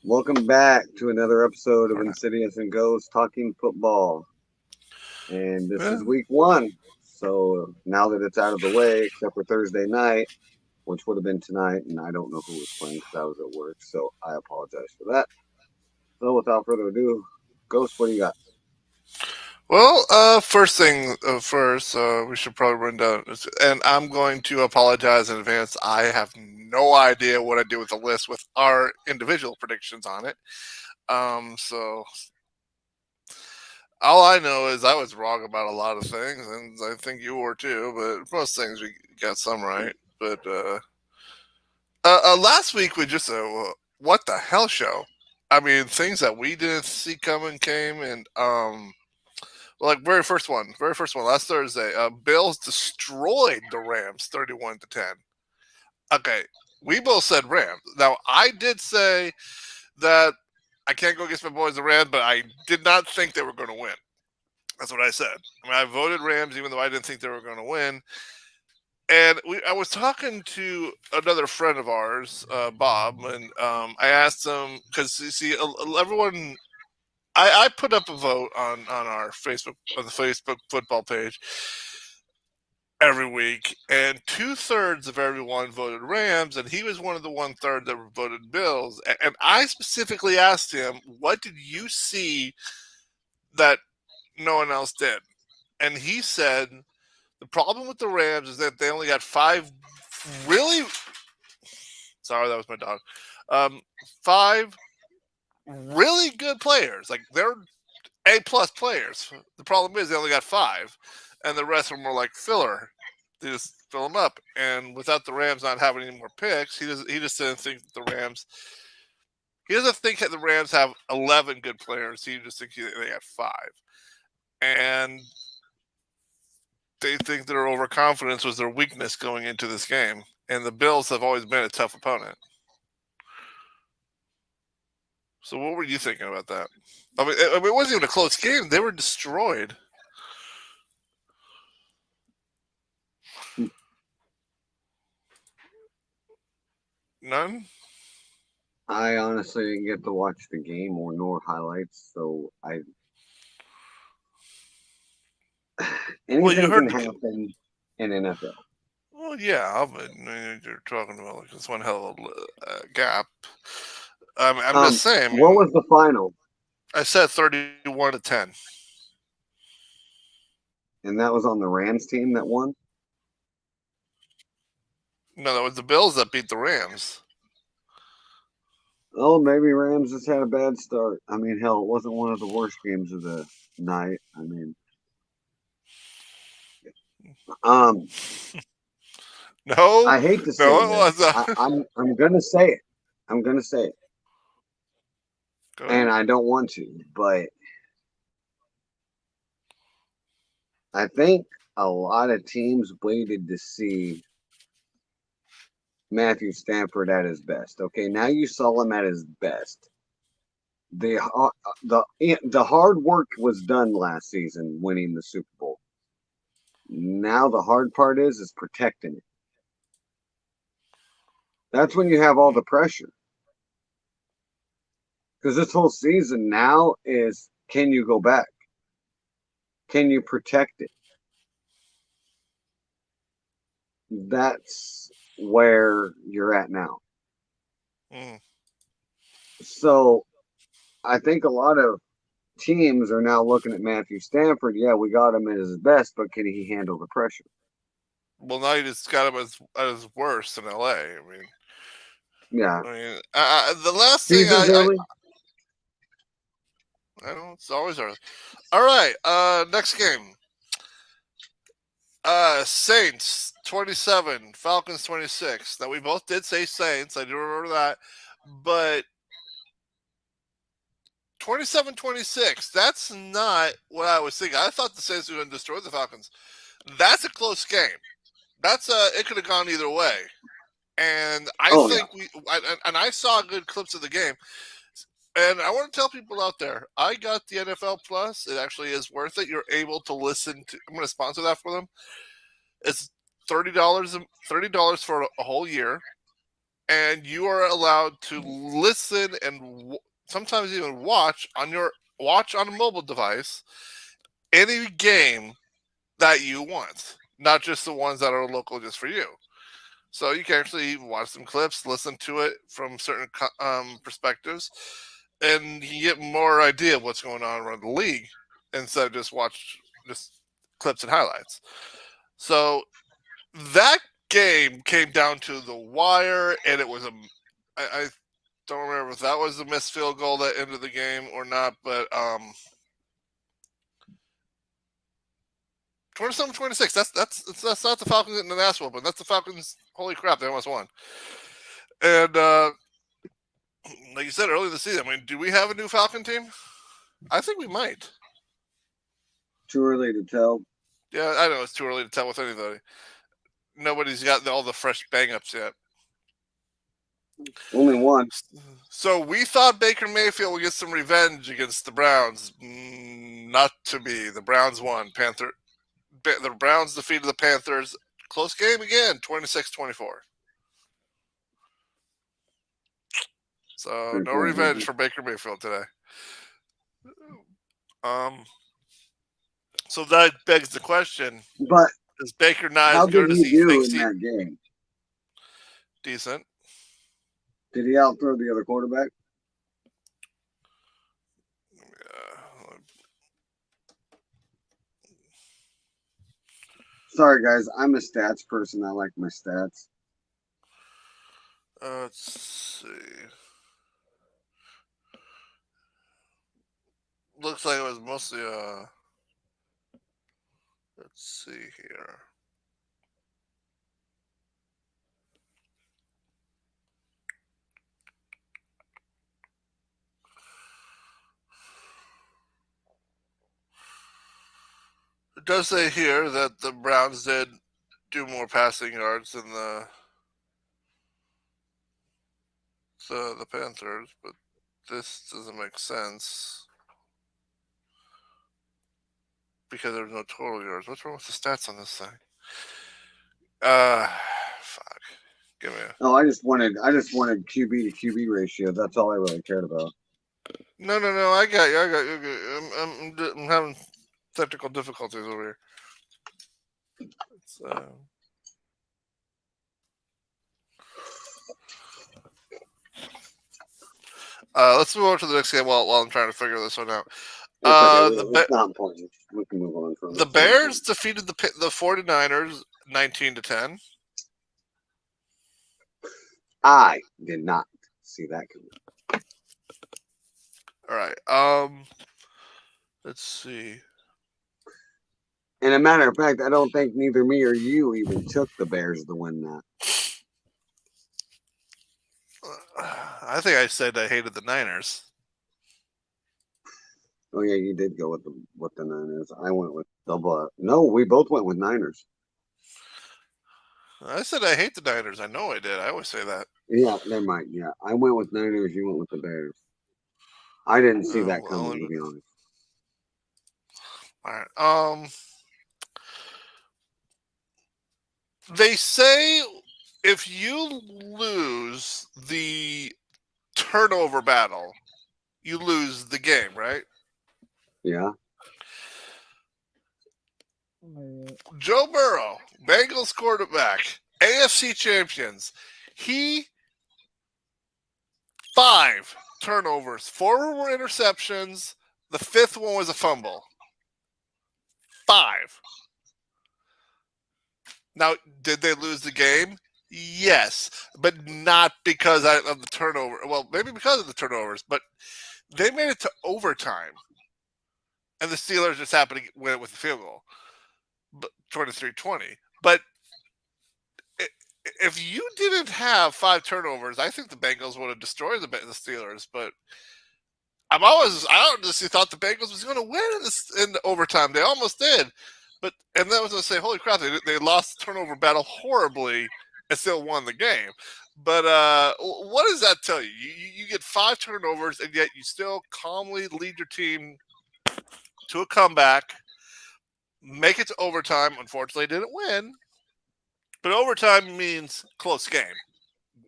Welcome back to another episode of Or not. Insidious and Ghosts Talking Football. And this Yeah. is week one. So now that it's out of the way, except for Thursday night, which would have been tonight, and I don't know who was playing because I was at work. So I apologize for that. So without further ado, Ghost, what do you got? Well, first thing first, we should probably run down, and I'm going to apologize in advance. I have no idea what I did with the list with our individual predictions on it. So all I know is I was wrong about a lot of things, and I think you were too. But most things we got some right. But last week we just what the hell show. I mean, things that we didn't see coming came, and like very first one last Thursday. Bills destroyed the Rams 31-10. Okay, we both said Rams. Now I did say that I can't go against my boys the Rams, but I did not think they were going to win. That's what I said. I mean, I voted Rams even though I didn't think they were going to win. And I was talking to another friend of ours, Bob, and I asked him because you see, everyone I put up a vote on our Facebook on the Facebook football page every week, and 2/3 of everyone voted Rams, and he was one of the 1/3 that voted Bills. And I specifically asked him, "What did you see that no one else did?" And he said the problem with the Rams is that they only got five really. Sorry, that was my dog. Um, Five really good players. Like they're A+ players. The problem is they only got five, and the rest of them were like filler. They just fill them up, and without the Rams not having any more picks, he just didn't think the Rams. He doesn't think that the Rams have 11 good players. He just thinks they have five, and they think their overconfidence was their weakness going into this game. And the Bills have always been a tough opponent. So what were you thinking about that? It wasn't even a close game. They were destroyed. None. I honestly didn't get to watch the game or nor highlights, so I Well, you anything can heard the. happen in NFL. Well, yeah, but you're talking about like this one hell of a gap. I'm just saying. I What mean, was the final? I said 31-10. And that was on the Rams team that won. No, that was the Bills that beat the Rams. Oh, maybe Rams just had a bad start. I mean, hell, it wasn't one of the worst games of the night. I mean, um, No, I hate to say no, it this. was. I'm gonna say it. I'm gonna say it, Go and ahead. I don't want to, but I think a lot of teams waited to see Matthew Stafford at his best. Okay, now you saw him at his best. The hard work was done last season, winning the Super Bowl. Now the hard part is protecting it. That's when you have all the pressure. Because this whole season now is, can you go back? Can you protect it? That's where you're at now. Mm. So I think a lot of teams are now looking at Matthew Stafford. Yeah, we got him at his best, but can he handle the pressure? Well, now you just got him as worse in LA. Yeah. The last thing Season's early. I don't know, it's always early. All right, next game. Saints 27, Falcons 26. Now we both did say Saints. I do remember that, but 27-26. That's not what I was thinking. I thought the Saints were going to destroy the Falcons. That's a close game. That's it could have gone either way. And I Oh yeah. think I saw good clips of the game. And I want to tell people out there, I got the NFL Plus. It actually is worth it. You're able to listen to. I'm going to sponsor that for them. It's $30 for a whole year, and you are allowed to listen and sometimes even watch on a mobile device any game that you want, not just the ones that are local just for you. So you can actually watch some clips, listen to it from certain perspectives, and you get more idea of what's going on around the league instead of just watch just clips and highlights. So that game came down to the wire, and it was I don't remember if that was a missed field goal that ended the game or not, but 27-26. That's not the Falcons getting an ass whooping. That's the Falcons. Holy crap, they almost won. And like you said earlier this season, I mean, do we have a new Falcon team? I think we might. Too early to tell. Yeah, I know it's too early to tell with anybody. Nobody's got all the fresh bang-ups yet. Only one. So we thought Baker Mayfield would get some revenge against the Browns. Not to be. The Browns won. The Browns defeated the Panthers. Close game again, 26-24. So no revenge for Baker Mayfield today. So that begs the question: but is Baker not how as good did as he he do thinks in he? that game? Decent. Did he outthrow the other quarterback? Sorry, guys. I'm a stats person. I like my stats. Let's see. Looks like it was mostly let's see here. It does say here that the Browns did do more passing yards than the Panthers, but this doesn't make sense because there's no total yards. What's wrong with the stats on this thing? Fuck. Give me Oh, I just wanted QB to QB ratio. That's all I really cared about. No. I got you. I'm having technical difficulties over here. Let's move on to the next game while I'm trying to figure this one out. It's not important. We can move on from the Bears defeated the 49ers 19-10. I did not see that coming. All right. Let's see. And a matter of fact, I don't think neither me or you even took the Bears to win that. I think I said I hated the Niners. Oh yeah, you did go with the Niners. I went with no, we both went with Niners. I said I hate the Niners. I know I did. I always say that. Yeah, never mind. Yeah, I went with Niners. You went with the Bears. I didn't see that coming, to be honest. All right. They say if you lose the turnover battle, you lose the game, right? Yeah. Joe Burrow, Bengals quarterback, AFC champions. He 5 turnovers, 4 were interceptions. The 5th one was a fumble. 5. Now, did they lose the game? Yes, but not because of the turnover. Well, maybe because of the turnovers, but they made it to overtime, and the Steelers just happened to win it with a field goal, 23-20. But if you didn't have 5 turnovers, I think the Bengals would have destroyed the Steelers. But I honestly thought the Bengals was going to win in overtime. They almost did. And then I was going to say, holy crap, they lost the turnover battle horribly and still won the game. But what does that tell you? You get 5 turnovers, and yet you still calmly lead your team to a comeback, make it to overtime. Unfortunately, didn't win. But overtime means close game.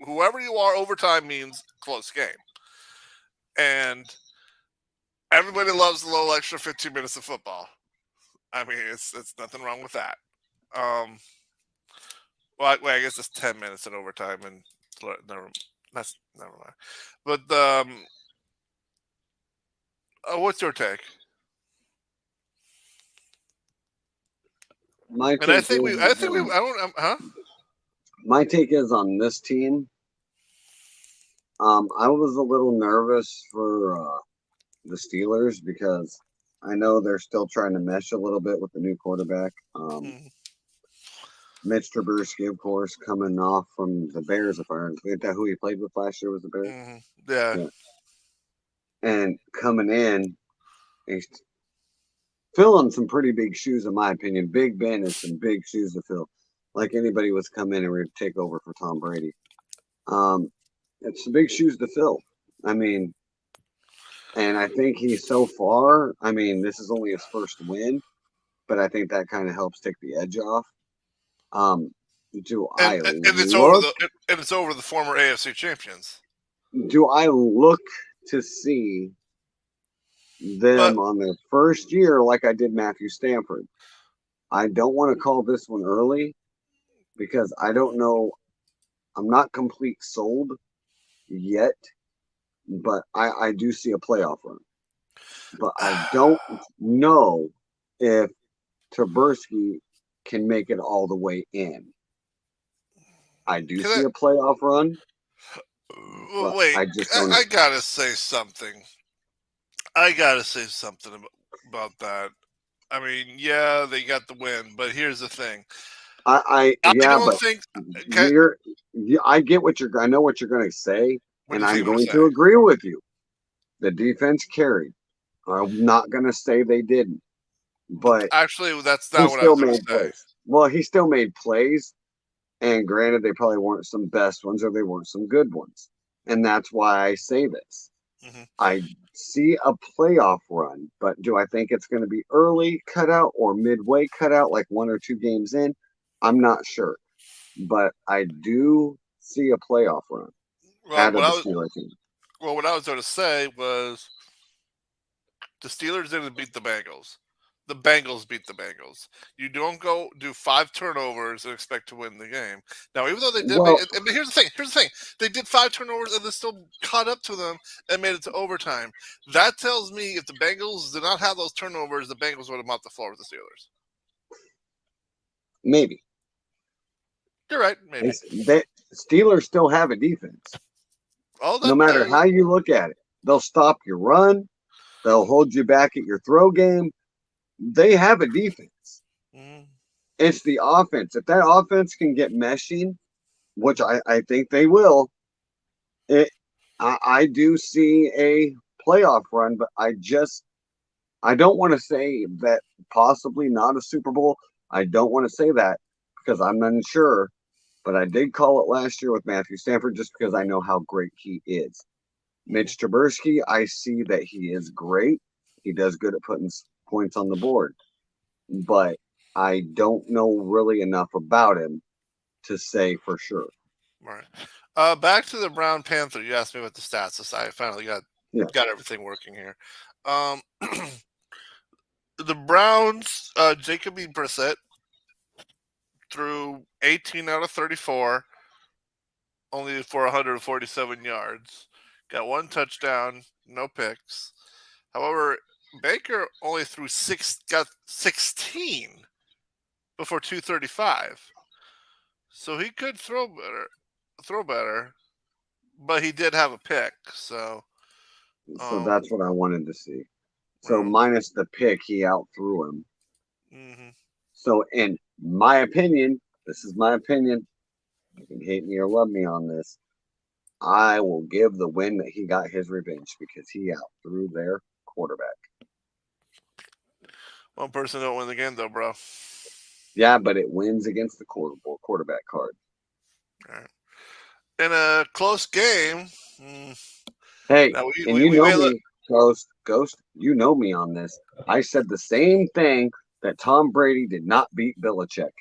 whoever you are, overtime means close game. And everybody loves the little extra 15 minutes of football. I mean, it's nothing wrong with that. Well, I guess it's 10 minutes in overtime, and never mind. But what's your take? My And I take think is, huh? my take is on this team. I was a little nervous for the Steelers because I know they're still trying to mesh a little bit with the new quarterback. Mitch Trubisky, of course, coming off from the Bears. If I remember, who he played with last year was the Bears. Yeah. And coming in, he's filling some pretty big shoes, in my opinion. Big Ben is some big shoes to fill. Like anybody was come in and would take over for Tom Brady. It's some big shoes to fill. I mean, and I think he's so far. I mean, this is only his first win, but I think that kind of helps take the edge off. Do I it's over the former AFC champions. Do I look to see them on their first year like I did Matthew Stafford? I don't want to call this one early because I don't know. I'm not complete sold yet, but I do see a playoff run. But I don't know if Trubisky can make it all the way in. I do see a playoff run. Wait, I gotta say something. About that. I mean, yeah, they got the win, but here's the thing. I get what I know what you're going to say, and I'm going to agree with you. The defense carried. I'm not going to say they didn't, but actually, that's not what I was going to say. Well, he still made plays, and granted, they probably weren't some best ones or they weren't some good ones, and that's why I say this. Mm-hmm. I see a playoff run, but do I think it's going to be early cutout or midway cutout, like 1 or 2 games in? I'm not sure, but I do see a playoff run out of the Steelers team. Well, what I was going to say was the Steelers didn't beat the Bengals. The Bengals beat the Bengals. You don't go do 5 turnovers and expect to win the game. Now, even though they did, here's the thing. They did 5 turnovers and they still caught up to them and made it to overtime. That tells me if the Bengals did not have those turnovers, the Bengals would have mopped the floor with the Steelers. Maybe. You're right. Maybe. Steelers still have a defense. No matter how you look at it, they'll stop your run. They'll hold you back at your throw game. They have a defense. Mm. It's the offense. If that offense can get meshing, which I think they will, I do see a playoff run, but I don't want to say that possibly not a Super Bowl. I don't want to say that because I'm unsure, but I did call it last year with Matthew Stafford just because I know how great he is. Mitch Trubisky, I see that he is great. He does good at putting points on the board, but I don't know really enough about him to say for sure. Right. Back to the Brown Panther. You asked me what the stats is. I finally got everything working here. The Browns, Jacoby Brissett threw 18 out of 34, only for 147 yards. Got 1 touchdown, no picks. However, Baker only got 16 before 235. So he could throw better, but he did have a pick. So that's what I wanted to see. So minus the pick, he outthrew him. Mm-hmm. So in my opinion, this is my opinion. You can hate me or love me on this. I will give the win that he got his revenge because he outthrew their quarterback. One person don't win the game, though, bro. Yeah, but it wins against the quarterback card. All right. In a close game. Hey, you know me, Ghost. You know me on this. I said the same thing that Tom Brady did not beat Belichick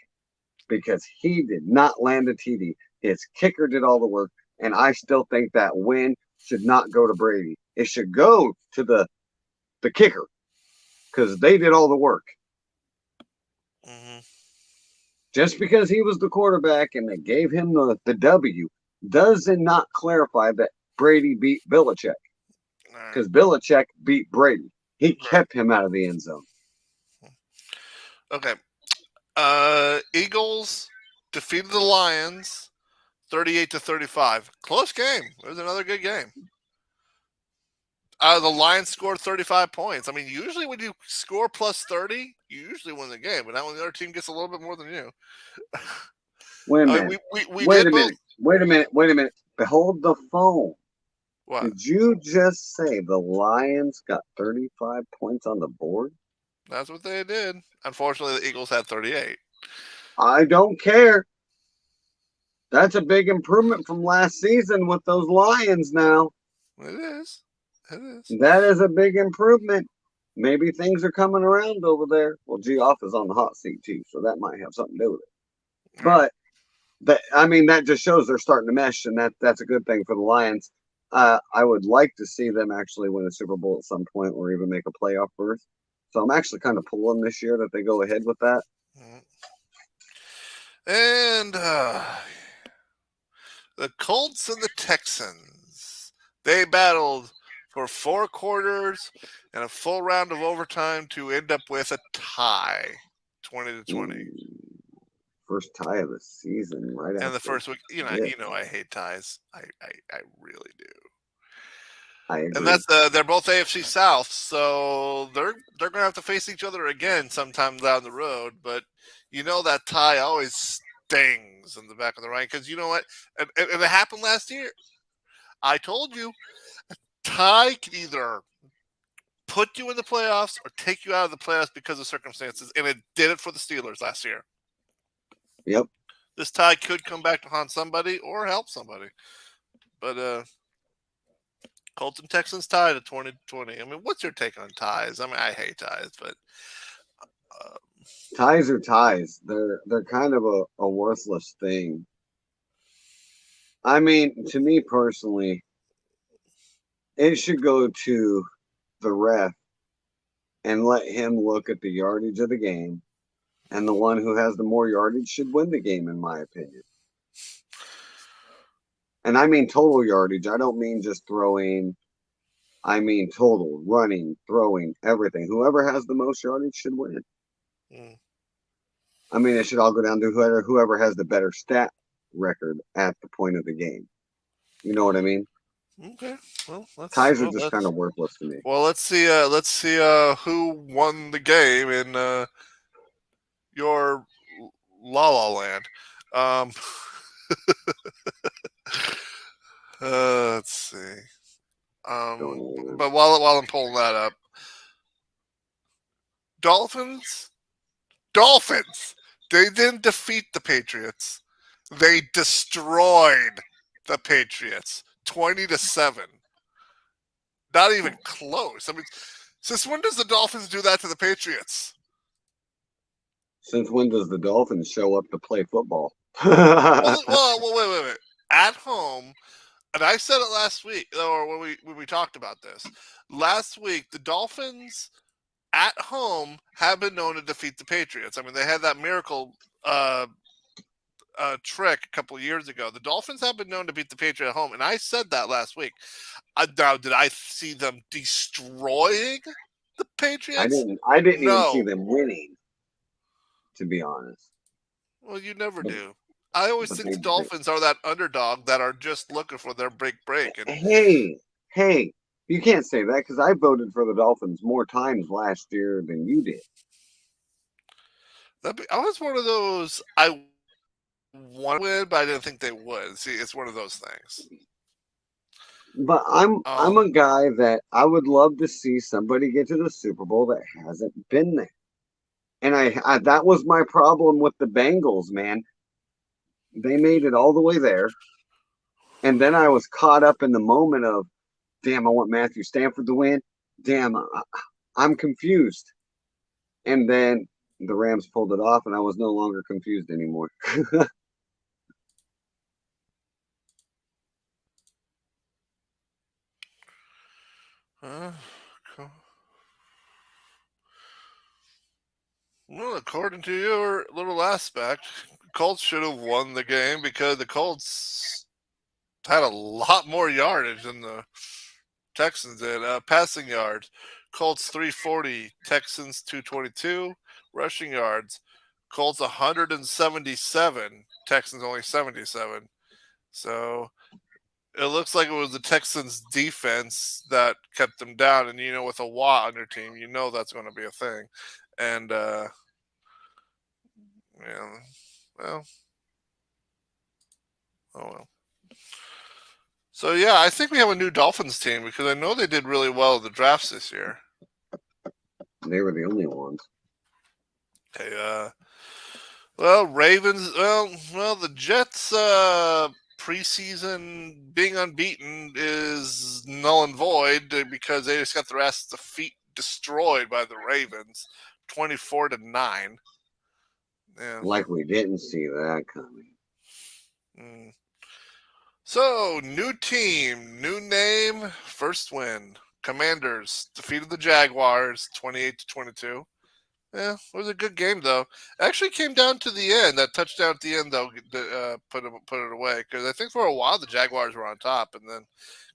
because he did not land a TD. His kicker did all the work. And I still think that win should not go to Brady. It should go to the kicker because they did all the work. Mm-hmm. Just because he was the quarterback and they gave him the W does not clarify that Brady beat Belichick because Belichick beat Brady. He kept him out of the end zone. Okay. Eagles defeated the Lions 38-35. Close game. It was another good game. The Lions scored 35 points. I mean, usually when you score plus 30, you usually win the game. But now when the other team gets a little bit more than you. Wait a minute. Wait a minute. Behold the phone. What? Did you just say the Lions got 35 points on the board? That's what they did. Unfortunately, the Eagles had 38. I don't care. That's a big improvement from last season with those Lions now. It is. It is. That is a big improvement. Maybe things are coming around over there. Well, Geoff is on the hot seat too, so that might have something to do with it. But that just shows they're starting to mesh, and that's a good thing for the Lions. I would like to see them actually win a Super Bowl at some point or even make a playoff berth. So I'm actually kind of pulling this year that they go ahead with that. And the Colts and the Texans, they battled for 4 quarters and a full round of overtime to end up with a tie, 20-20. First tie of the season, right? And the first week, you know, I hate ties. I really do. I agree. And that's they're both AFC South, so they're gonna have to face each other again sometime down the road. But you know that tie always stings in the back of the right because you know what? And it happened last year. I told you, a tie can either put you in the playoffs or take you out of the playoffs because of circumstances, and it did it for the Steelers last year. Yep. This tie could come back to haunt somebody or help somebody. But Colts and Texans tied at 20-20. I mean, what's your take on ties? I mean, I hate ties, but ties are ties. They're kind of a worthless thing. I mean, to me personally, it should go to the ref and let him look at the yardage of the game, and the one who has the more yardage should win the game, in my opinion. And I mean total yardage. I don't mean just throwing. I mean total, running, throwing, everything. Whoever has the most yardage should win. I mean, it should all go down to whoever has the better stat record at the point of the game. You know what I mean? Okay. Well, ties are just kind of worthless to me. Well, let's see who won the game in your La La Land. Let's see. But while I'm pulling that up, Dolphins. They didn't defeat the Patriots. They destroyed the Patriots 20-7. Not even close. I mean, since when does the Dolphins do that to the Patriots? Since when does the Dolphins show up to play football? well, wait. At home, and I said it last week, or when we talked about this. Last week, the Dolphins at home have been known to defeat the Patriots. I mean, they had that miracle trick a couple of years ago. The Dolphins have been known to beat the Patriots at home, and I said that last week. Now, did I see them destroying the Patriots? I didn't even see them winning, to be honest. Well, you never do. I always think the Dolphins are that underdog that are just looking for their break. And hey, you can't say that because I voted for the Dolphins more times last year than you did. I was one of those. I want to win, but I didn't think they would. See, it's one of those things. But I'm a guy that I would love to see somebody get to the Super Bowl that hasn't been there. And I that was my problem with the Bengals, man. They made it all the way there. And then I was caught up in the moment of, damn, I want Matthew Stafford to win. Damn, I'm confused. And then the Rams pulled it off, and I was no longer confused anymore. Cool. Well, according to your little aspect, Colts should have won the game because the Colts had a lot more yardage than the Texans did. Passing yards, Colts 340, Texans 222. Rushing yards, Colts 177, Texans only 77. So it looks like it was the Texans defense that kept them down. And with a Watt on your team, that's going to be a thing. And yeah, well, oh well. So yeah, I think we have a new Dolphins team because I know they did really well in the drafts this year. They were the only ones. Okay, well, Ravens. Well, the Jets preseason being unbeaten is null and void because they just got their asses feet destroyed by the Ravens, 24-9. Yeah. Like we didn't see that coming. So, new team, new name, first win. Commanders defeated the Jaguars 28-22. Yeah, it was a good game though. It actually came down to the end. That touchdown at the end though put it away because I think for a while the Jaguars were on top, and then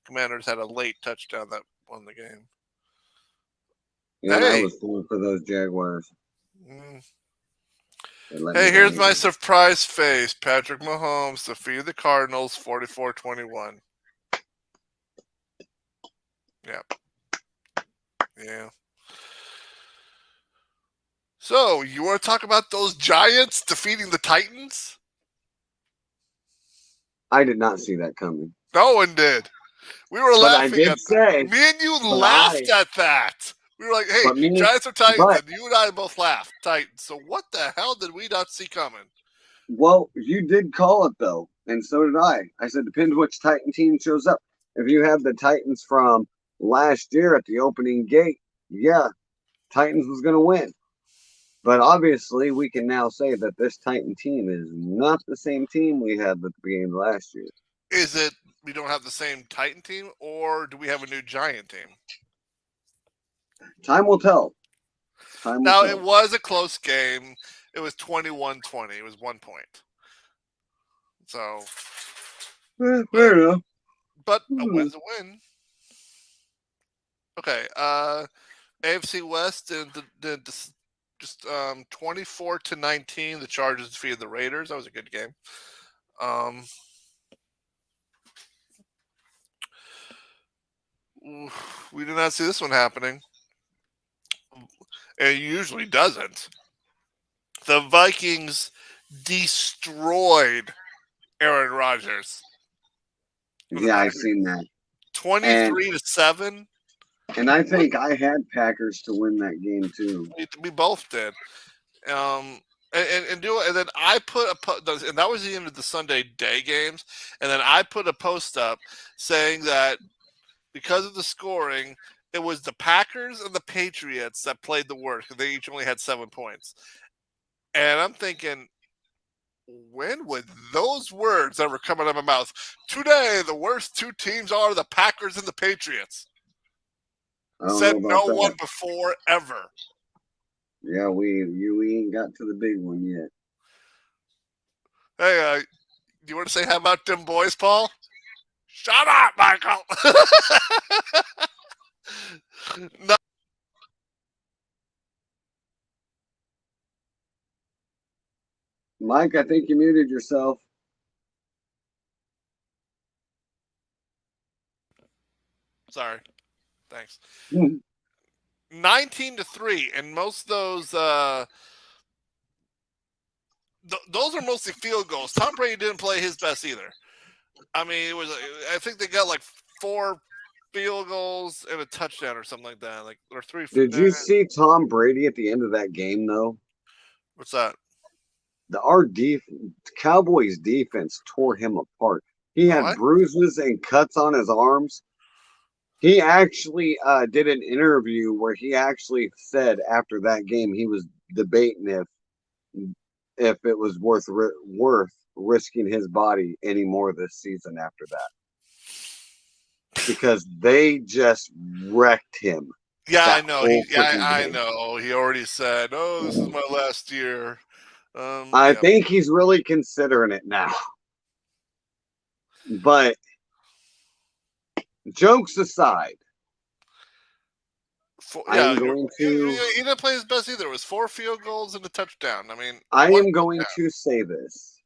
Commanders had a late touchdown that won the game. Yeah, hey. I was pulling for those Jaguars. Hey, here's my surprise face. Patrick Mahomes defeated the Cardinals 44-21. Yeah. So, you want to talk about those Giants defeating the Titans? I did not see that coming. No one did. We were laughing at that. Me and you laughed at that. We were like, hey, Giants or Titans, and you and I both laughed. Titans. So what the hell did we not see coming? Well, you did call it, though, and so did I. I said, depends which Titan team shows up. If you have the Titans from last year at the opening gate, yeah, Titans was going to win. But obviously, we can now say that this Titan team is not the same team we had at the beginning of last year. Is it we don't have the same Titan team, or do we have a new Giant team? Time will tell. It was a close game. It was 21-20. It was 1 point. So, fair enough. But a win's a win. Okay. AFC West did just 24-19. The Chargers defeated the Raiders. That was a good game. We did not see this one happening. It usually doesn't. The Vikings destroyed Aaron Rodgers. Yeah, I've seen that. 23-7. And I think I had Packers to win that game too. We both did. And then I put and that was the end of the Sunday day games. And then I put a post up saying that because of the scoring, it was the Packers and the Patriots that played the worst because they each only had 7 points. And I'm thinking, when would those words ever come out of my mouth? Today, the worst two teams are the Packers and the Patriots. Said no one before ever. Yeah, we ain't got to the big one yet. Hey, do you want to say how about them boys, Paul? Shut up, Michael. No. Mike, I think you muted yourself. Sorry. Thanks. 19-3, and most of those those are mostly field goals. Tom Brady didn't play his best either. I mean, I think they got like 4 field goals and a touchdown or something like that. Like, or 3. Did you see Tom Brady at the end of that game though? What's that? Our Cowboys defense tore him apart. He had bruises and cuts on his arms. He actually did an interview where he actually said after that game he was debating if it was worth risking his body anymore this season after that, because they just wrecked him. Yeah, I that know. whole I freaking game. know. He already said, "Oh, this is my last year." I Yeah. think he's really considering it now. But jokes aside, I am going to He didn't play his best either. It was 4 field goals and a touchdown. I mean, I one am going touchdown. to say this.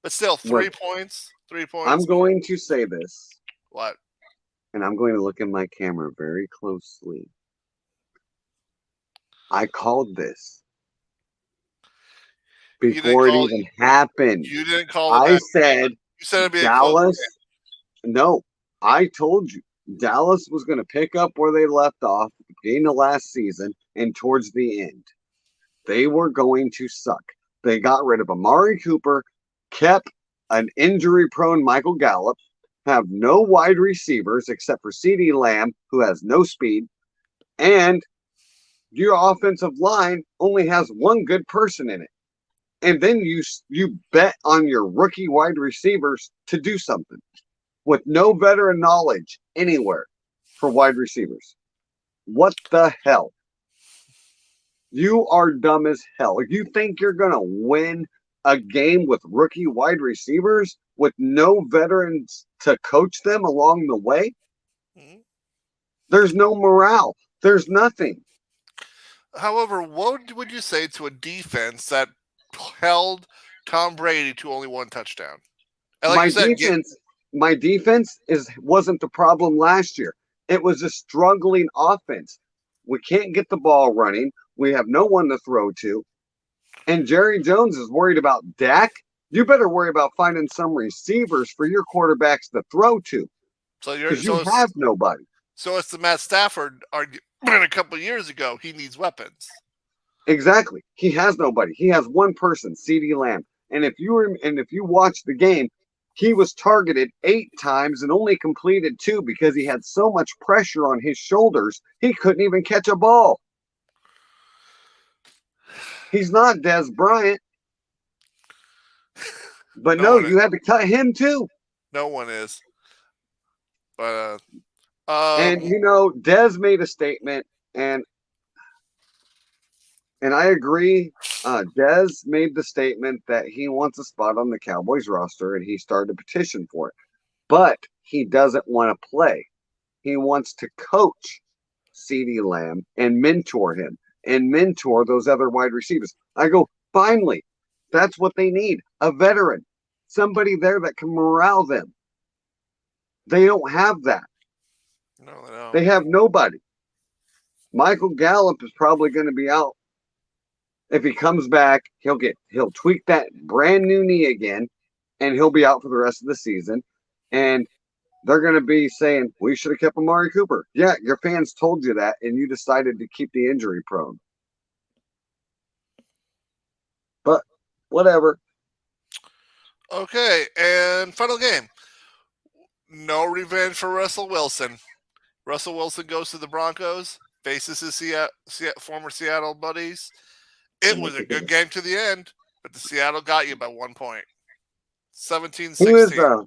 But still, 3 points. 3 points. I'm going to say this. What? And I'm going to look in my camera very closely. I called this before it even happened. You didn't call I it. said You said it'd be Dallas. No, I told you Dallas was going to pick up where they left off at the beginning of last season and towards the end. They were going to suck. They got rid of Amari Cooper, kept an injury-prone Michael Gallup, have no wide receivers except for CeeDee Lamb, who has no speed, and your offensive line only has one good person in it. And then you bet on your rookie wide receivers to do something with no veteran knowledge anywhere for wide receivers. What the hell? You are dumb as hell. If you think you're going to win a game with rookie wide receivers with no veterans to coach them along the way, there's no morale. There's nothing. However, what would you say to a defense that held Tom Brady to only 1 touchdown? And like my defense wasn't the problem last year. It was a struggling offense. We can't get the ball running. We have no one to throw to. And Jerry Jones is worried about Dak. You better worry about finding some receivers for your quarterbacks to throw to. Because you have nobody. So it's the Matt Stafford argument a couple of years ago. He needs weapons. Exactly. He has nobody. He has one person, CeeDee Lamb. And if you watch the game, he was targeted 8 times and only completed 2 because he had so much pressure on his shoulders, he couldn't even catch a ball. He's not Dez Bryant. But no, you had to cut him too. No one is. But and Dez made a statement, and I agree. Dez made the statement that he wants a spot on the Cowboys roster, and he started a petition for it. But he doesn't want to play. He wants to coach CeeDee Lamb and mentor him and mentor those other wide receivers. I go, finally, that's what they need, a veteran, somebody there that can morale them. They don't have that. No, they don't. They have nobody. Michael Gallup is probably going to be out. If he comes back, he'll tweak that brand new knee again, and he'll be out for the rest of the season. And they're going to be saying, we should have kept Amari Cooper. Yeah, your fans told you that, and you decided to keep the injury prone. But whatever. Okay, and final game. No revenge for Russell Wilson. Russell Wilson goes to the Broncos, faces his former Seattle buddies. It was a good game to the end, but the Seattle got you by 1 point. 17-16.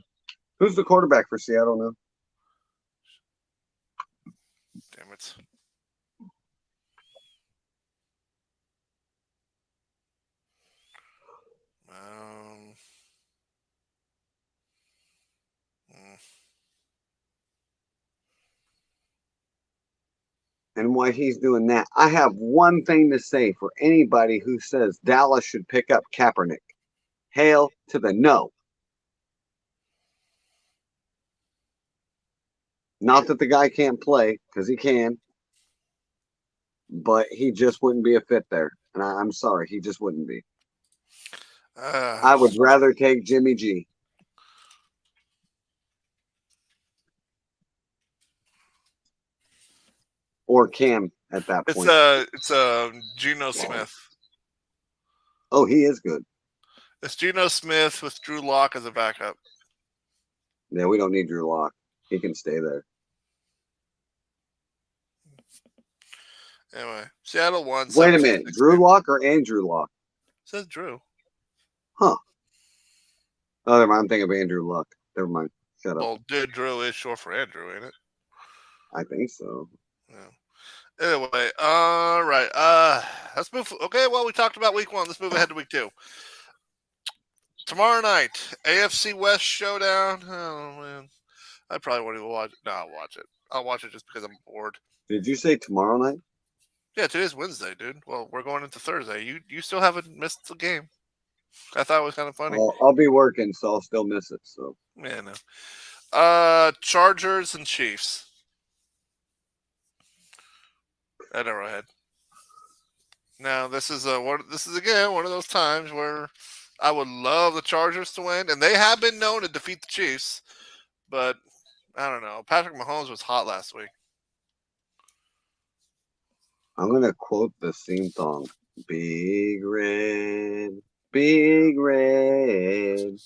Who's the quarterback for Seattle now? Damn it. And why he's doing that. I have one thing to say for anybody who says Dallas should pick up Kaepernick. Hail to the no. Not that the guy can't play, because he can, but he just wouldn't be a fit there. And I'm sorry, he just wouldn't be. I would rather take Jimmy G. Or Cam at that point. It's Geno Smith. Oh, he is good. It's Geno Smith with Drew Lock as a backup. Yeah, we don't need Drew Lock. He can stay there. Anyway, Seattle won. Wait a minute. Drew Lock or Andrew Lock? It says Drew. Huh. Oh, never mind. I'm thinking of Andrew Luck. Never mind. Shut up. Well, Drew is short for Andrew, ain't it? I think so. Yeah. Anyway, all right. Let's move. Okay, well, we talked about week 1. Let's move ahead to week 2. Tomorrow night, AFC West showdown. Oh man, I probably won't even watch it. No, I'll watch it. I'll watch it just because I'm bored. Did you say tomorrow night? Yeah, today's Wednesday, dude. Well, we're going into Thursday. You still haven't missed the game. I thought it was kind of funny. I'll be working, so I'll still miss it. So Yeah, no. Chargers and Chiefs at Arrowhead. Now this is again one of those times where I would love the Chargers to win, and they have been known to defeat the Chiefs, but I don't know. Patrick Mahomes was hot last week. I'm gonna quote the theme song: "Big Red, Big Red."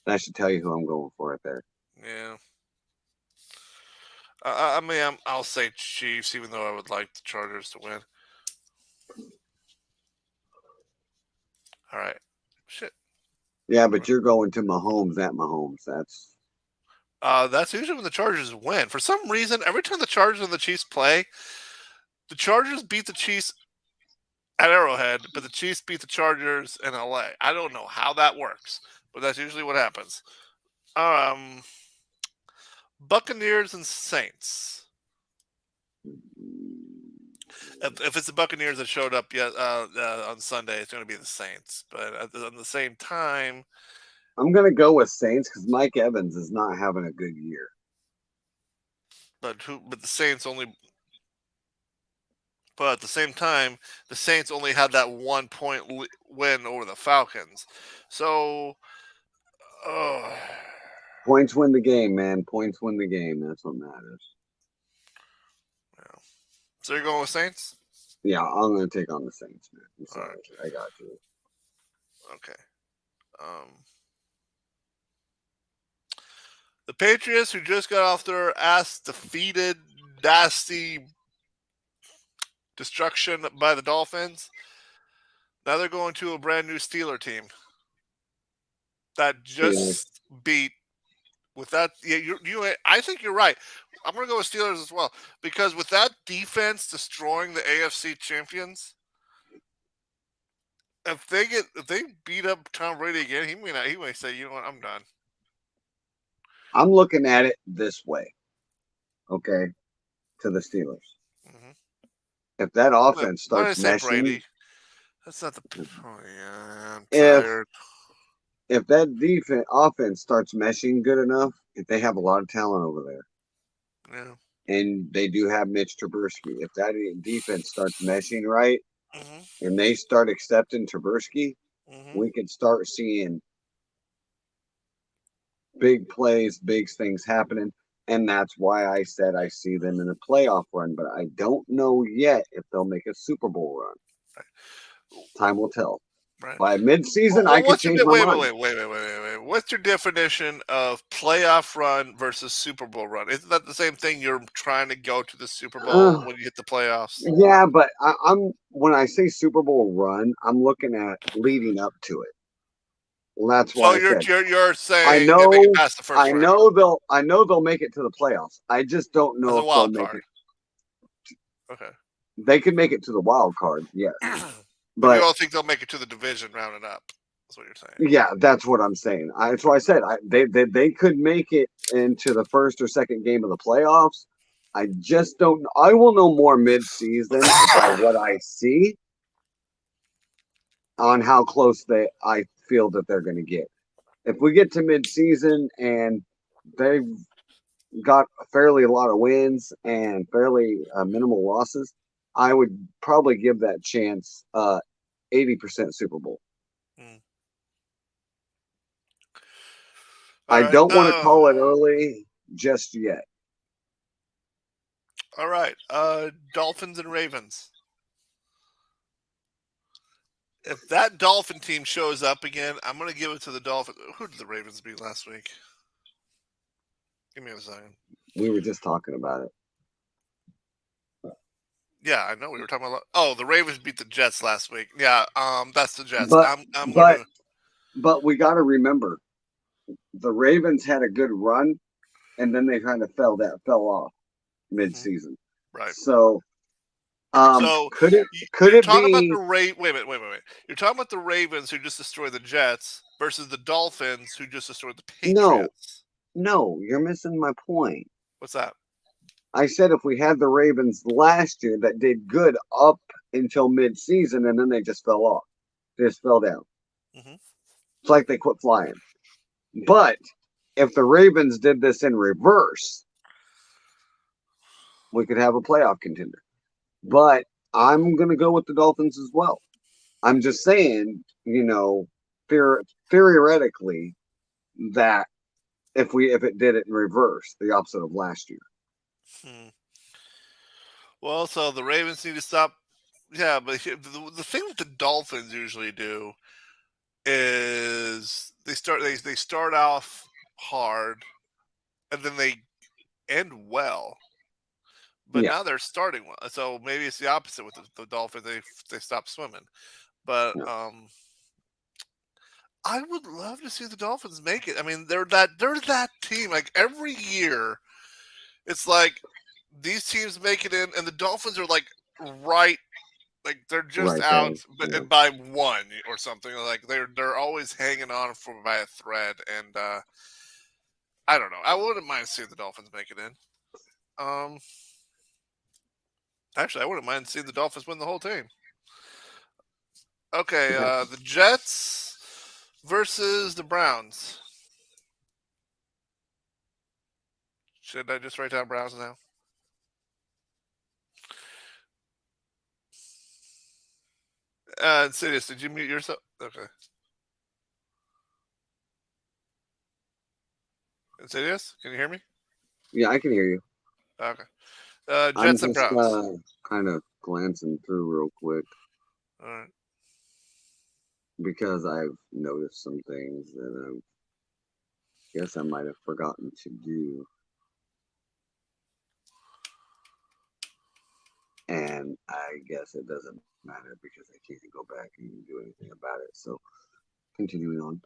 That should tell you who I'm going for right there. Yeah. I'll say Chiefs, even though I would like the Chargers to win. All right. Shit. Yeah, but you're going to Mahomes at Mahomes. That's usually when the Chargers win. For some reason, every time the Chargers and the Chiefs play, the Chargers beat the Chiefs at Arrowhead, but the Chiefs beat the Chargers in LA. I don't know how that works, but that's usually what happens. Buccaneers and Saints. If it's the Buccaneers that showed up on Sunday, it's going to be the Saints. But at the same time, I'm gonna go with Saints because Mike Evans is not having a good year. but the Saints only. But at the same time, the Saints only had that 1 point win over the Falcons. So, Points win the game, man. Points win the game. That's what matters. yeah. So you're going with Saints? Yeah, I'm gonna take on the Saints, man. I'm sorry, right. I got you. Okay. The Patriots, who just got off their ass-defeated, nasty destruction by the Dolphins, now they're going to a brand new Steeler team that just beat. With that, yeah, I think you're right. I'm going to go with Steelers as well because with that defense destroying the AFC champions, if they beat up Tom Brady again, he may say, you know what, I'm done. I'm looking at it this way, okay, to the Steelers. Mm-hmm. If that offense starts meshing, Brady, that's not the. Oh yeah, I'm tired. If that offense starts meshing good enough, if they have a lot of talent over there, yeah, and they do have Mitch Trubisky, if that defense starts meshing right, mm-hmm. and they start accepting Trubisky, mm-hmm. we could start seeing big plays, big things happening. And that's why I said I see them in a playoff run, but I don't know yet if they'll make a Super Bowl run. Right. Time will tell. Right. By mid-season, I could change my mind. Wait. What's your definition of playoff run versus Super Bowl run? Isn't that the same thing? You're trying to go to the Super Bowl when you hit the playoffs. Yeah, but I'm when I say Super Bowl run, I'm looking at leading up to it. Well, that's why. So you're saying I know they make it past the first round. I know they'll make it to the playoffs. I just don't know if they'll make it. Okay. They could make it to the wild card, yes. But you all think they'll make it to the division rounded up? That's what you're saying. Yeah, that's what I'm saying. That's why I said they could make it into the first or second game of the playoffs. I just don't. I will know more mid-season by what I see on how close I feel that they're going to get. If we get to mid-season and they've got fairly a lot of wins and fairly minimal losses, I would probably give that chance 80% Super Bowl. I don't want to call it early just yet. All right. Dolphins and Ravens. If that Dolphin team shows up again, I'm going to give it to the Dolphins. Who did the Ravens beat last week? Give me a second. We were just talking about it. Yeah, I know. We were talking about. Oh, the Ravens beat the Jets last week. Yeah, that's the Jets. But we got to remember, the Ravens had a good run, and then they kind of fell off. mid-season. Right. So, So could it you're talking about be? the Wait. You're talking about the Ravens who just destroyed the Jets versus the Dolphins who just destroyed the No, Patriots. no, you're missing my point. What's that? I said if we had the Ravens last year that did good up until mid-season, and then they just fell off, they just fell down. Mm-hmm. It's like they quit flying. But if the Ravens did this in reverse, we could have a playoff contender. But I'm going to go with the Dolphins as well. I'm just saying, theoretically, that if it did it in reverse, the opposite of last year. Well, so the Ravens need to stop. Yeah, but the thing that the Dolphins usually do is they start off hard and then they end well. But Yeah. now they're starting well, so maybe it's the opposite with the Dolphins. They stop swimming. But Yeah. I would love to see the Dolphins make it. I mean, they're that team. Like every year, it's like these teams make it in, and the Dolphins are like right, like they're just Right out, there. Yeah. by one or something. Like they're always hanging on by a thread, and I don't know. I wouldn't mind seeing the Dolphins make it in. Actually, I wouldn't mind seeing the Dolphins win the whole team. Okay, the Jets versus the Browns. Should I just write down Browns now? Insidious, did you mute yourself? Okay. Insidious, can you hear me? Yeah, I can hear you. Okay. I'm Jets and just Browns. kind of glancing through real quick. All right. Because I've noticed some things that I guess I might have forgotten to do. And I guess it doesn't matter because I can't go back and do anything about it. So, continuing on.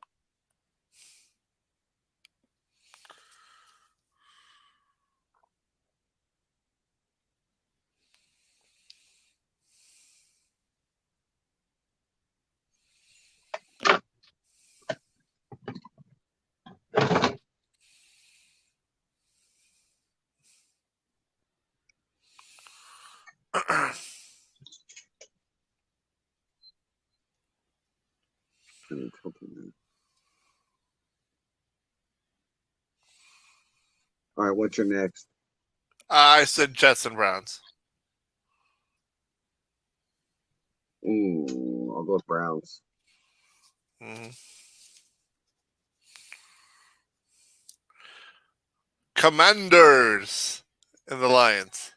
All right, what's your next? I said Jets and Browns. Ooh, I'll go with Browns. Mm-hmm. Commanders and the Lions.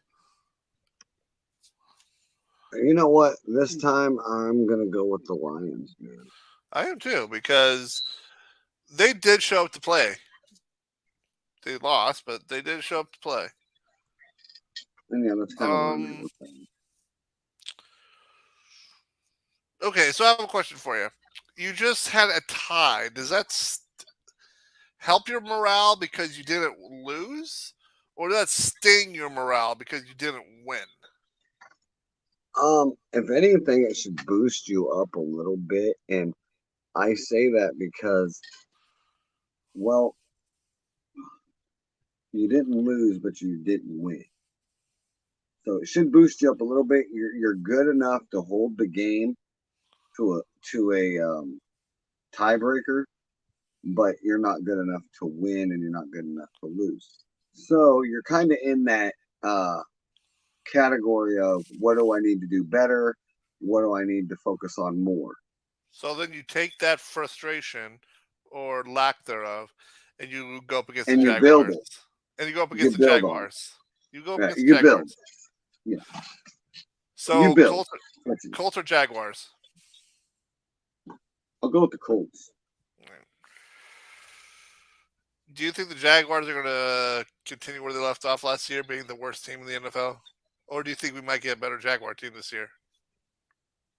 You know what? This time I'm gonna go with the Lions, man. I am too, because they did show up to play. They lost, but they did show up to play. And yeah, that's kind of where I'm with that. Okay, so I have a question for you. You just had a tie. Does that help your morale because you didn't lose? Or does that sting your morale because you didn't win? If anything, it should boost you up a little bit. And I say that because, well, you didn't lose, but you didn't win. So it should boost you up a little bit. You're good enough to hold the game to a tiebreaker, but you're not good enough to win, and you're not good enough to lose. So you're kind of in that category of what do I need to do better? What do I need to focus on more? So then you take that frustration or lack thereof, and you go up against And the you build Jaguars. it. And you go up You against the build on it. Jaguars. You go up Yeah, against the you build. Jaguars. Yeah. So You build. Colts or Jaguars? I'll go with the Colts. Do you think the Jaguars are going to continue where they left off last year, being the worst team in the NFL? Or do you think we might get a better Jaguar team this year?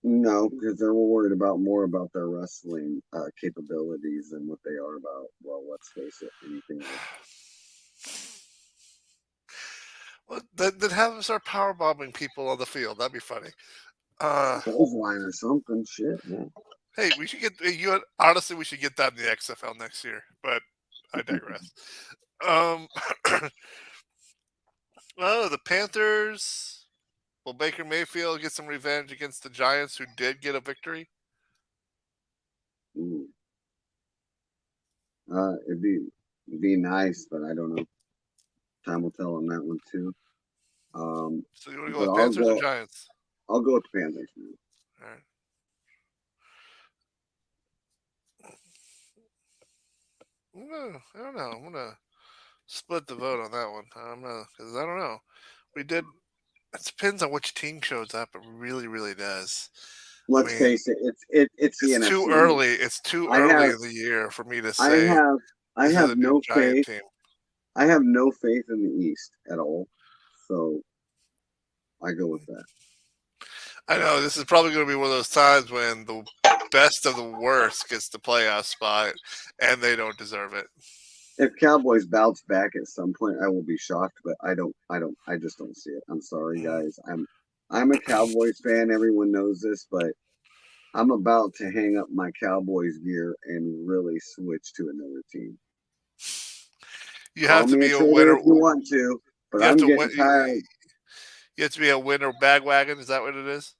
No, because they're worried more about their wrestling capabilities than what they are about, well, let's face it, anything else. Well, then have them start power bombing people on the field. That'd be funny. Clothesline or something. Shit, man. Hey, we should get you. Honestly, we should get that in the XFL next year. But I digress. Um, oh, the Panthers. Will Baker Mayfield get some revenge against the Giants, who did get a victory? Ooh. It'd be nice, but I don't know. Time will tell on that one too. So you want to go But with Panthers or Giants? I'll go with the Panthers, man. All right. I don't know. I'm gonna split the vote on that one. Because I don't know. We did. It depends on which team shows up. It really, really does. Let's face it. It's the It's NFC. too early. It's too early in the year for me to say I this is have a new no Giant faith. team. I have no faith in the East at all. So I go with that. I know this is probably going to be one of those times when the best of the worst gets the playoff spot, and they don't deserve it. If Cowboys bounce back at some point, I will be shocked, but I just don't see it. I'm sorry, guys. I'm a Cowboys fan. Everyone knows this, but I'm about to hang up my Cowboys gear and really switch to another team. You have Call to me be a a traitor winner. if you want to, but I'm getting tired. You have to be a winner bagwagon. Is that what it is?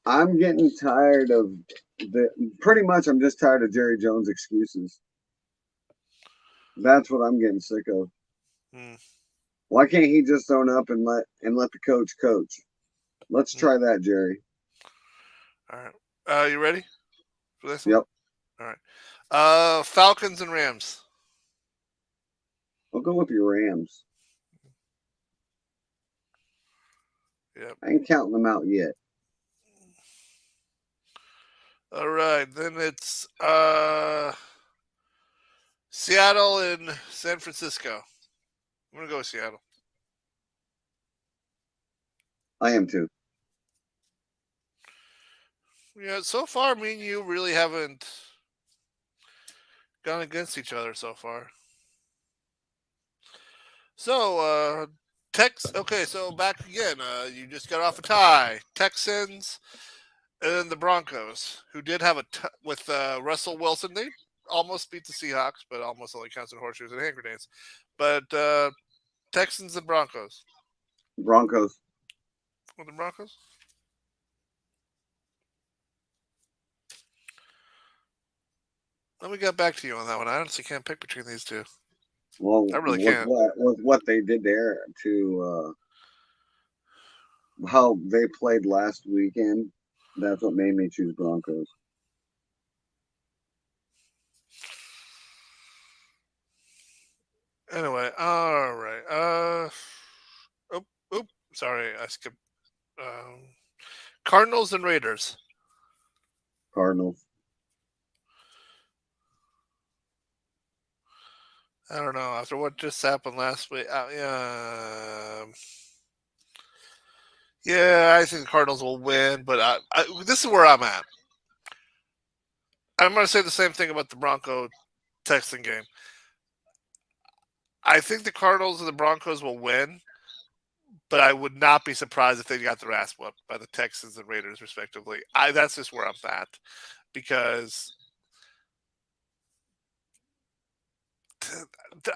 I'm getting tired of pretty much. I'm just tired of Jerry Jones' excuses. That's what I'm getting sick of. Why can't he just own up and let the coach coach? Let's try that, Jerry. All right. You ready for this one? Yep. All right. Falcons and Rams. I'll go with your Rams. Yep. I ain't counting them out yet. All right. Then it's Seattle and San Francisco. I'm going to go with Seattle. I am too. Yeah, so far, me and you really haven't gone against each other so far. So, okay, so back again. You just got off a tie. Texans and the Broncos, who did have with Russell Wilson. They almost beat the Seahawks, but almost only counts in horseshoes and hand grenades. But Texans and Broncos. Broncos. With the Broncos? Let me get back to you on that one. I honestly can't pick between these two. Well, I really can't. With what they did there to how they played last weekend, that's what made me choose Broncos. Anyway, all right. Sorry, I skipped. Cardinals and Raiders. Cardinals. I don't know. After what just happened last week, yeah, I think the Cardinals will win. But this is where I'm at. I'm going to say the same thing about the Bronco Texan game. I think the Cardinals and the Broncos will win, but I would not be surprised if they got their ass whooped by the Texans and Raiders, respectively. That's just where I'm at, because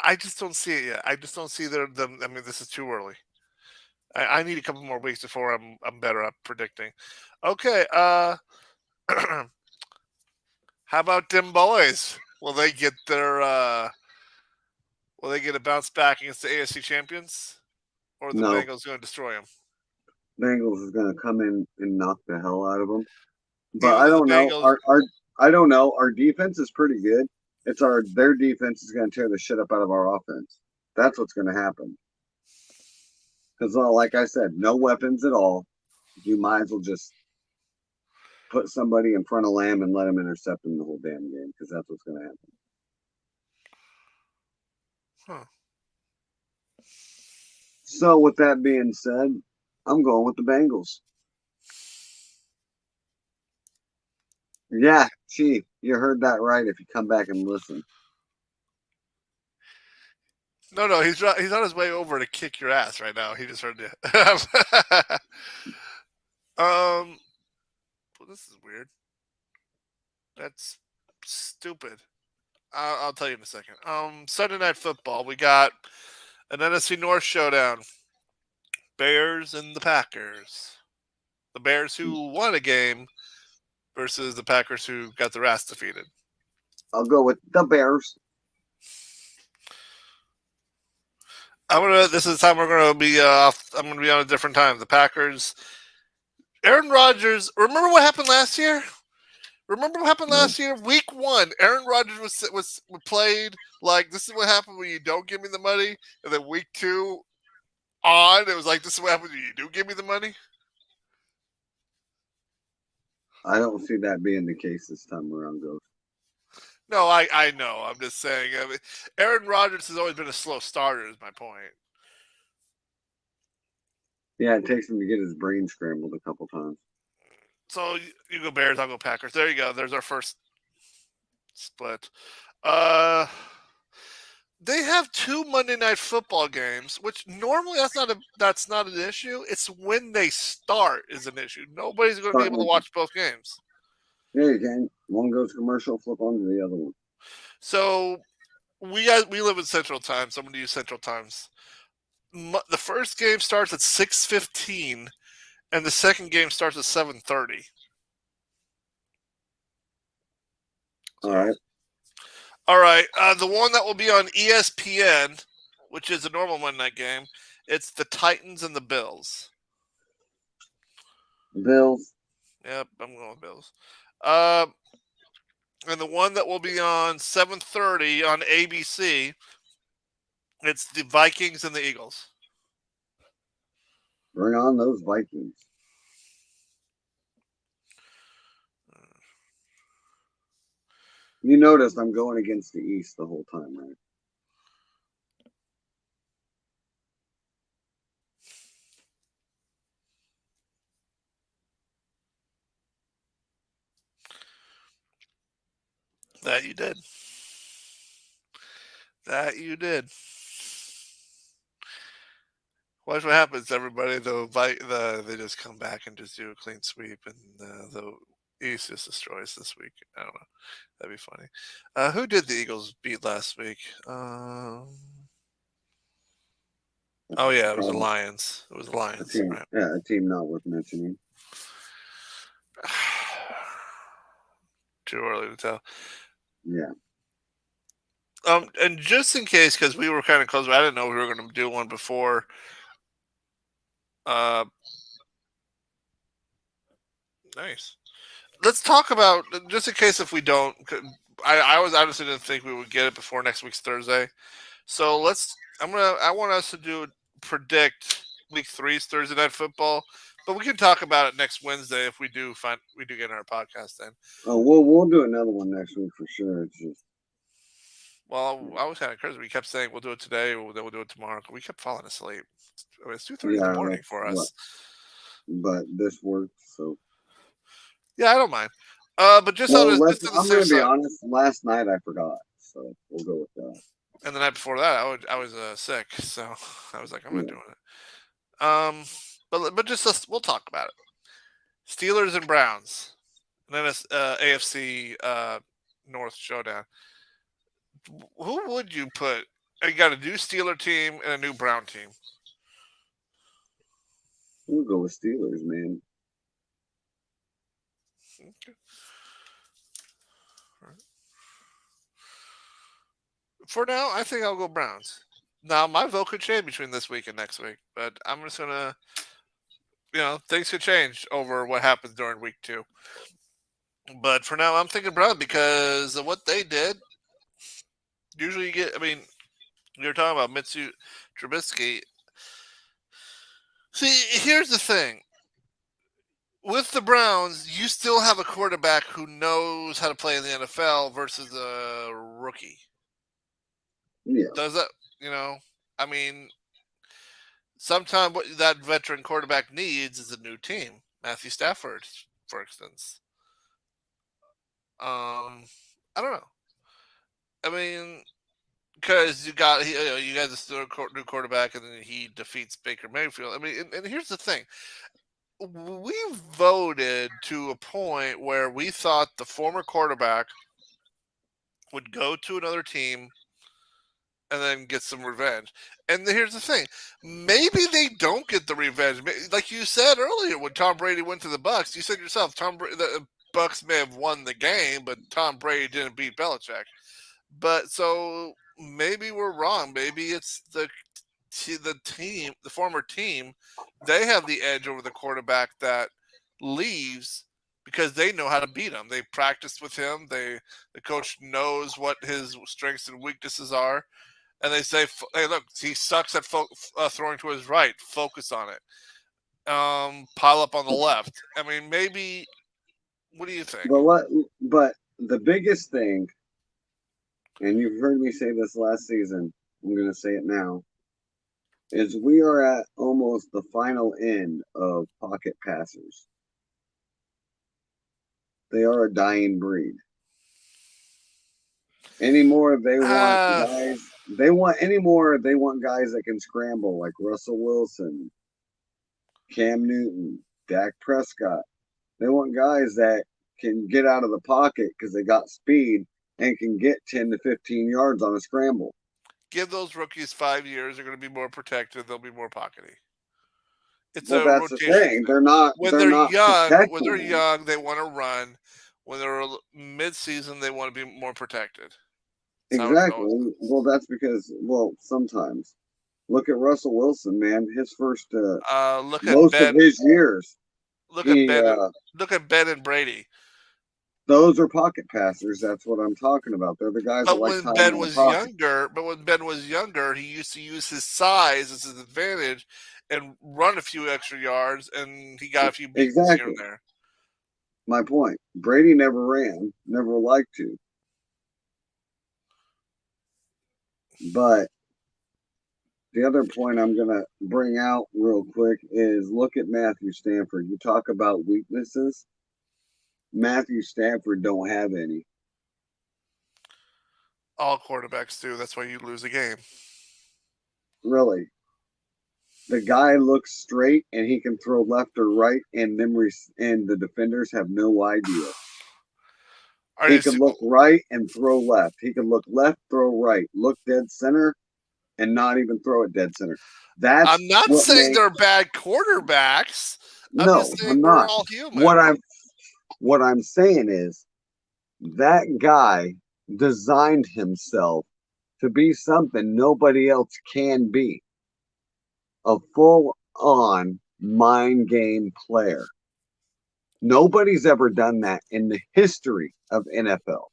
I just don't see it yet. I just don't see them. I mean, this is too early. I need a couple more weeks before I'm better at predicting. Okay. How about them boys? Will they get their? Will they get a bounce back against the AFC champions, or the Bengals going to destroy them? Bengals is going to come in and knock the hell out of them. But I don't know. I don't know. Our defense is pretty good. Their defense is going to tear the shit up out of our offense. That's what's going to happen. Because, like I said, no weapons at all. You might as well just put somebody in front of Lamb and let him intercept him the whole damn game, because that's what's going to happen. Huh. So, with that being said, I'm going with the Bengals. Yeah, Chief, you heard that right if you come back and listen. No, he's on his way over to kick your ass right now. He just heard you. Well, this is weird. That's stupid. I'll tell you in a second. Sunday Night Football. We got an NFC North showdown. Bears and the Packers. The Bears who won a game versus the Packers who got their ass defeated. I'll go with the Bears. This is the time we're gonna be off. I'm gonna be on a different time. The Packers. Aaron Rodgers. Remember what happened last year? Week 1, Aaron Rodgers was played like this is what happened when you don't give me the money, and then week 2 on, it was like this is what happens when you do give me the money. I don't see that being the case this time around, Ghost. No, I know. I'm just saying. I mean, Aaron Rodgers has always been a slow starter. Is my point. Yeah, it takes him to get his brain scrambled a couple times. So you go Bears, I'll go Packers. There you go. There's our first split. They have 2 Monday Night Football games, which normally that's not an issue. It's when they start is an issue. Nobody's going to be able to watch both games. Yeah, you can. One goes commercial, flip on to the other one. So we live in Central Time, so I'm going to use Central Times. The first game starts at 6:15, and the second game starts at 7:30. All right. The one that will be on ESPN, which is a normal Monday night game, it's the Titans and the Bills. Bills. Yep, I'm going with Bills. And the one that will be on 7:30 on ABC, it's the Vikings and the Eagles. Bring on those Vikings. You noticed I'm going against the East the whole time, right? That you did. Watch what happens, everybody. They just come back and just do a clean sweep, and the East just destroys this week. I don't know. That'd be funny. Who did the Eagles beat last week? Oh yeah, it was the Lions. It was the Lions. Right? Yeah, a team not worth mentioning. Too early to tell. Yeah. And just in case, because we were kind of close, I didn't know we were going to do one before. Nice. Let's talk about, just in case if we don't. I honestly didn't think we would get it before next week's Thursday. So I want us to predict week 3's Thursday Night Football, but we can talk about it next Wednesday if we do get in our podcast then. Oh, we'll do another one next week for sure. It's just. Well, I was kind of crazy. We kept saying we'll do it today, then we'll do it tomorrow. We kept falling asleep. I mean, it's 2:30 in the morning for us. But this works, so. Yeah, I don't mind. But just I'm going to be honest. Last night I forgot, so we'll go with that. And the night before that, I was sick, so I was like, I'm not doing it. But just we'll talk about it. Steelers and Browns, and then it's AFC North showdown. Who would you put? You got a new Steeler team and a new Brown team. We'll go with Steelers, man. Okay. Right. For now, I think I'll go Browns. Now, my vote could change between this week and next week, but I'm just going to, things could change over what happens during week 2. But for now, I'm thinking Browns because of what they did. Usually you're talking about Mitsu Trubisky. See, here's the thing. With the Browns, you still have a quarterback who knows how to play in the NFL versus a rookie. Yeah. Does that, sometimes what that veteran quarterback needs is a new team. Matthew Stafford, for instance. I don't know. because you got you guys a new quarterback, and then he defeats Baker Mayfield. I mean, and here's the thing: we voted to a point where we thought the former quarterback would go to another team and then get some revenge. And here's the thing: maybe they don't get the revenge. Like you said earlier, when Tom Brady went to the Bucks, you said yourself, the Bucks may have won the game, but Tom Brady didn't beat Belichick. But so maybe we're wrong. Maybe it's the team, the former team, they have the edge over the quarterback that leaves because they know how to beat him. They practiced with him. The coach knows what his strengths and weaknesses are, and they say, "Hey, look, he sucks at throwing to his right. Focus on it. Pile up on the left." I mean, maybe. What do you think? But the biggest thing, and you've heard me say this last season, I'm going to say it now, is we are at almost the final end of pocket passers. They are a dying breed. Anymore, they want guys. They want guys that can scramble, like Russell Wilson, Cam Newton, Dak Prescott. They want guys that can get out of the pocket because they got speed and can get 10 to 15 yards on a scramble. Give those rookies 5 years; they're going to be more protected. They'll be more pockety. It's well, that's the thing. They're not. When they're not young, when they're young, they want to run. When they're mid-season, they want to be more protected. That's exactly. Well, that's because sometimes look at Russell Wilson, man. His first most of his years. Look at Ben and Brady. Those are pocket passers. That's what I'm talking about. They're the guys. But when Ben was younger, he used to use his size as his advantage and run a few extra yards, and he got a few beats here and there. My point. Brady never ran, never liked to. But the other point I'm going to bring out real quick is look at Matthew Stafford. You talk about weaknesses. Matthew Stafford don't have any. All quarterbacks do. That's why you lose a game. Really? The guy looks straight and he can throw left or right, and the defenders have no idea. He can look right and throw left. He can look left, throw right, look dead center, and not even throw it dead center. I'm not saying they're bad quarterbacks. No, I'm not. We're all human. What I'm saying is that guy designed himself to be something nobody else can be. A full-on mind game player. Nobody's ever done that in the history of NFL.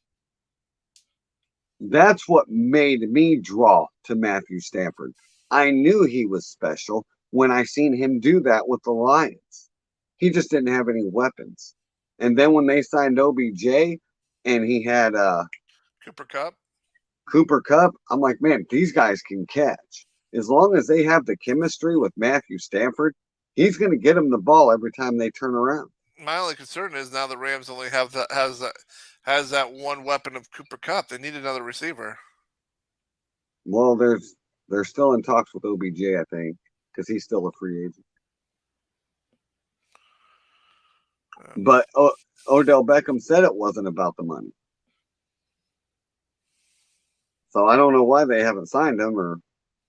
That's what made me draw to Matthew Stafford. I knew he was special when I seen him do that with the Lions. He just didn't have any weapons. And then when they signed OBJ and he had Cooper Kupp, I'm like, man, these guys can catch. As long as they have the chemistry with Matthew Stafford, he's going to get them the ball every time they turn around. My only concern is now the Rams only have has that one weapon of Cooper Kupp. They need another receiver. Well, they're still in talks with OBJ, I think, because he's still a free agent. But Odell Beckham said it wasn't about the money. So I don't know why they haven't signed him or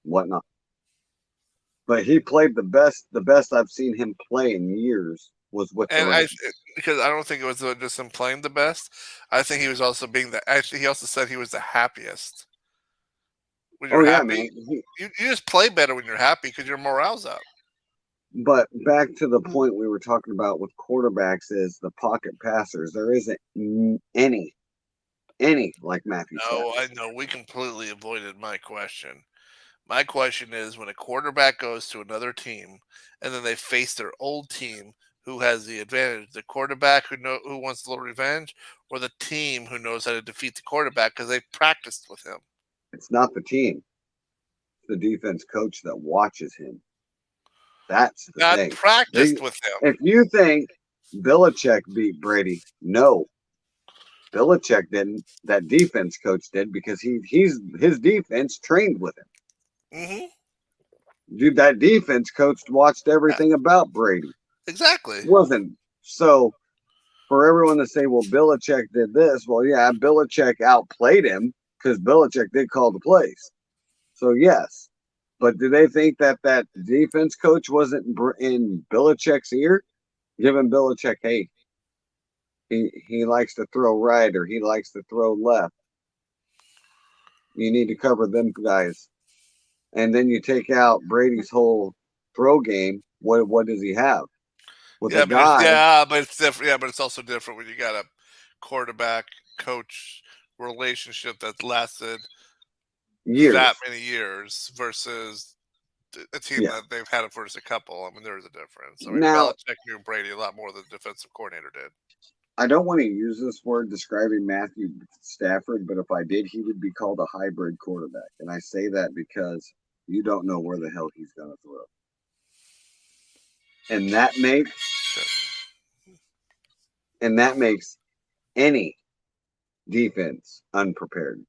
whatnot. But he played the best I've seen him play in years was with the Rams. Because I don't think it was just him playing the best. I think he was also he also said he was the happiest. When you're happy, man. You just play better when you're happy because your morale's up. But back to the point we were talking about with quarterbacks is the pocket passers. There isn't any like Matthew Stafford. I know. We completely avoided my question. My question is when a quarterback goes to another team and then they face their old team, who has the advantage? The quarterback who wants a little revenge, or the team who knows how to defeat the quarterback because they practiced with him? It's not the team. It's the defense coach that watches him. That's the thing. Practiced with him. If you think Belichick beat Brady, no. Belichick didn't. That defense coach did because his defense trained with him. Dude, that defense coach watched everything about Brady. Exactly. Wasn't so for everyone to say, well, Belichick did this. Well, yeah, Belichick outplayed him because Belichick did call the plays. So yes, but do they think that that defense coach wasn't in Belichick's ear, giving Belichick, hey, he likes to throw right or he likes to throw left. You need to cover them guys. And then you take out Brady's whole throw game. What does he have? With Yeah, a guy, but it's different. Yeah, but it's also different when you got a quarterback coach relationship that lasted years. that many years versus a team Yeah. that they've had it for just a couple. I mean, there's a difference. I mean, Now, Belichick knew Brady a lot more than the defensive coordinator did. I don't want to use this word describing Matthew Stafford, but if I did, he would be called a hybrid quarterback. And I say that because you don't know where the hell he's going to throw. And that makes any defense unprepared.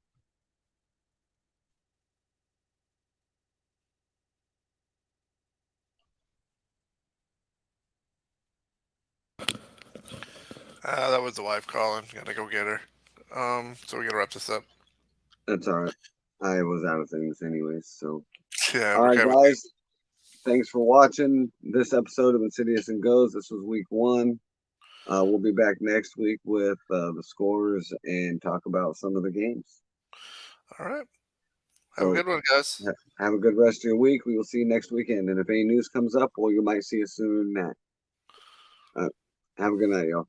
That was the wife calling. Gotta go get her. So we gotta wrap this up. That's all right. I was out of things anyways. So, Yeah. all right, Okay. guys. Thanks for watching this episode of Insidious and Goes. This was week 1. We'll be back next week with the scores and talk about some of the games. All right. Have a good one, guys. Have a good rest of your week. We will see you next weekend. And if any news comes up, well, you might see us soon. Have a good night, y'all.